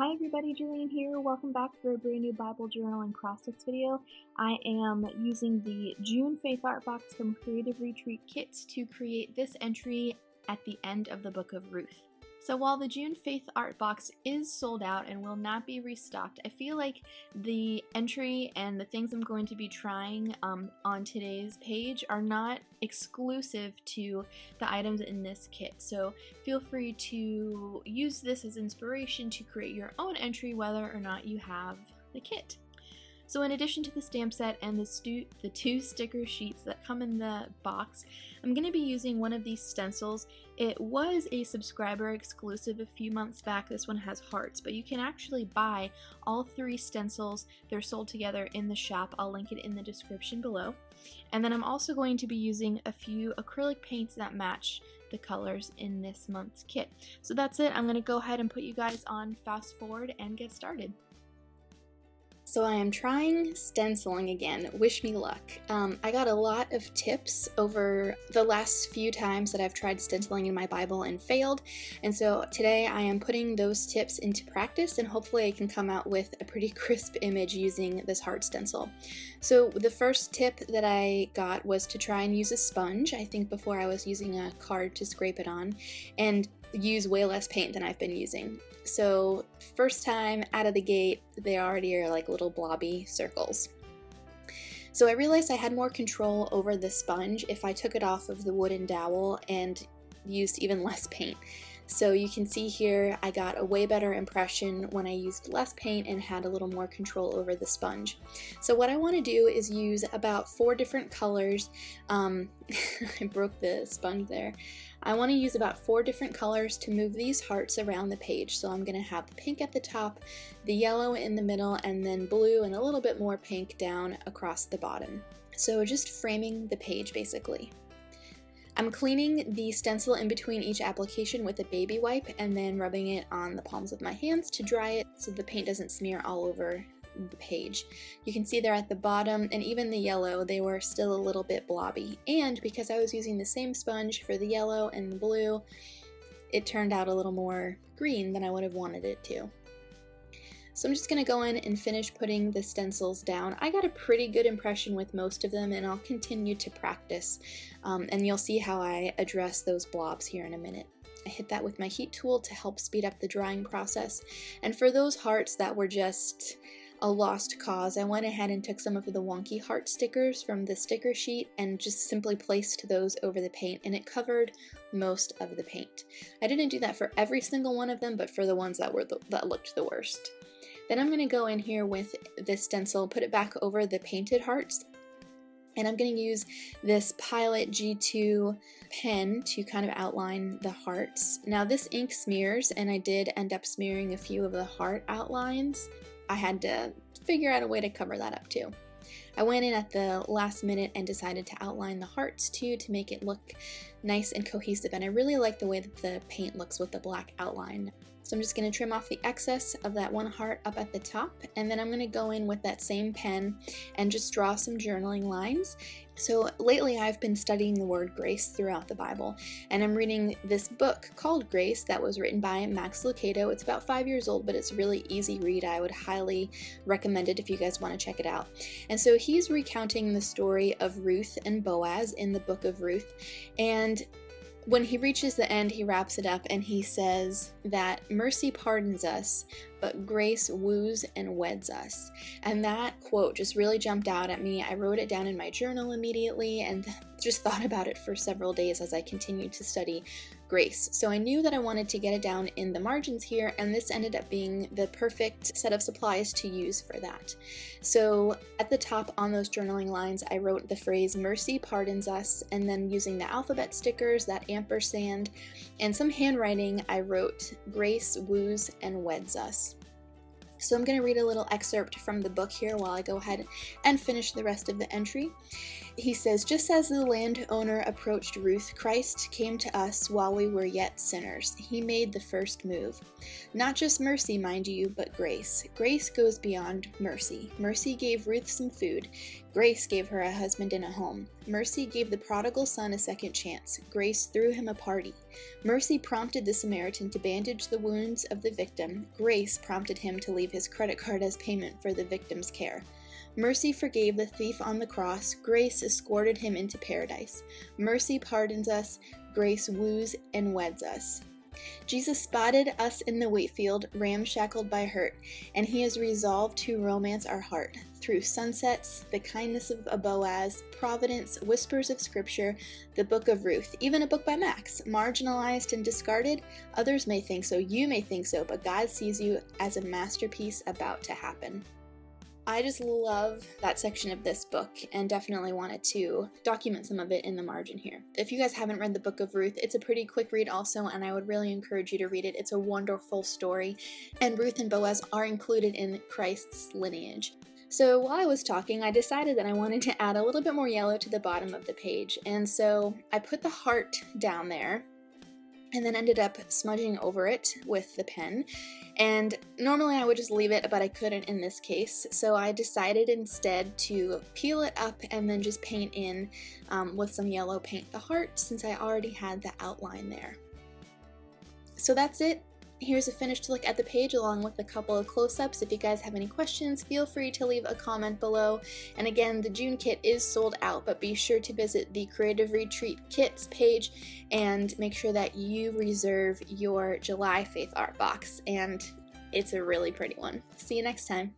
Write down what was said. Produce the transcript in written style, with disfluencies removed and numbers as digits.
Hi everybody, Julian here. Welcome back for a brand new Bible journal and cross-stitch video. I am using the June Faith Art Box from Creative Retreat Kits to create this entry at the end of the book of Ruth. So while the June Faith Art Box is sold out and will not be restocked, I feel like the entry and the things I'm going to be trying on today's page are not exclusive to the items in this kit. So feel free to use this as inspiration to create your own entry whether or not you have the kit. So in addition to the stamp set and the two sticker sheets that come in the box, I'm going to be using one of these stencils. It was a subscriber exclusive a few months back. This one has hearts, but you can actually buy all three stencils. They're sold together in the shop. I'll link it in the description below. And then I'm also going to be using a few acrylic paints that match the colors in this month's kit. So that's it. I'm going to go ahead and put you guys on fast forward and get started. So I am trying stenciling again. Wish me luck. I got a lot of tips over the last few times that I've tried stenciling in my Bible and failed, and so today I am putting those tips into practice and hopefully I can come out with a pretty crisp image using this heart stencil. So the first tip that I got was to try and use a sponge. I think before I was using a card to scrape it on, and use way less paint than I've been using. So first time out of the gate, they already are like little blobby circles. So I realized I had more control over the sponge if I took it off of the wooden dowel and used even less paint. So you can see here I got a way better impression when I used less paint and had a little more control over the sponge. So what I want to do is use about 4 different colors. I broke the sponge there. I want to use about 4 different colors to move these hearts around the page. So I'm going to have the pink at the top, the yellow in the middle, and then blue and a little bit more pink down across the bottom. So just framing the page basically. I'm cleaning the stencil in between each application with a baby wipe and then rubbing it on the palms of my hands to dry it so the paint doesn't smear all over the page. You can see there at the bottom, and even the yellow, they were still a little bit blobby. And because I was using the same sponge for the yellow and the blue, it turned out a little more green than I would have wanted it to. So I'm just going to go in and finish putting the stencils down. I got a pretty good impression with most of them, and I'll continue to practice, and you'll see how I address those blobs here in a minute. I hit that with my heat tool to help speed up the drying process, and for those hearts that were just a lost cause, I went ahead and took some of the wonky heart stickers from the sticker sheet and just simply placed those over the paint, and it covered most of the paint. I didn't do that for every single one of them, but for the ones that looked the worst. Then I'm going to go in here with this stencil, put it back over the painted hearts, and I'm going to use this Pilot G2 pen to kind of outline the hearts. Now this ink smears, and I did end up smearing a few of the heart outlines. I had to figure out a way to cover that up too. I went in at the last minute and decided to outline the hearts too to make it look nice and cohesive, and I really like the way that the paint looks with the black outline. So I'm just going to trim off the excess of that one heart up at the top, and then I'm going to go in with that same pen and just draw some journaling lines. So lately I've been studying the word grace throughout the Bible, and I'm reading this book called Grace that was written by Max Lucado. It's about 5 years old, but it's a really easy read. I would highly recommend it if you guys want to check it out. And so he's recounting the story of Ruth and Boaz in the book of Ruth, and when he reaches the end, he wraps it up and he says that mercy pardons us, but grace woos and weds us. And that quote just really jumped out at me. I wrote it down in my journal immediately and just thought about it for several days as I continued to study grace. So I knew that I wanted to get it down in the margins here, and this ended up being the perfect set of supplies to use for that. So at the top on those journaling lines, I wrote the phrase mercy pardons us, and then using the alphabet stickers, that ampersand, and some handwriting, I wrote grace woos and weds us. So I'm going to read a little excerpt from the book here while I go ahead and finish the rest of the entry. he says, just as the landowner approached Ruth, Christ came to us while we were yet sinners. He made the first move. Not just mercy, mind you, but grace. Grace goes beyond mercy. Mercy gave Ruth some food. Grace gave her a husband and a home. Mercy gave the prodigal son a second chance. Grace threw him a party. Mercy prompted the Samaritan to bandage the wounds of the victim. Grace prompted him to leave his credit card as payment for the victim's care. Mercy forgave the thief on the cross. Grace escorted him into paradise. Mercy pardons us. Grace woos and weds us. Jesus spotted us in the wheat field, ramshackled by hurt, and he is resolved to romance our heart. Through sunsets, the kindness of a Boaz, providence, whispers of scripture, the book of Ruth, even a book by Max, marginalized and discarded. Others may think so, you may think so, but God sees you as a masterpiece about to happen. I just love that section of this book and definitely wanted to document some of it in the margin here. If you guys haven't read the Book of Ruth, it's a pretty quick read also, and I would really encourage you to read it. It's a wonderful story, and Ruth and Boaz are included in Christ's lineage. So while I was talking, I decided that I wanted to add a little bit more yellow to the bottom of the page, and so I put the heart down there, and then ended up smudging over it with the pen. And normally I would just leave it, but I couldn't in this case, so I decided instead to peel it up and then just paint in with some yellow paint the heart, since I already had the outline there. So that's it. Here's a finished look at the page along with a couple of close-ups. If you guys have any questions, feel free to leave a comment below. And again, the June kit is sold out, but be sure to visit the Creative Retreat Kits page and make sure that you reserve your July Faith Art box. And it's a really pretty one. See you next time.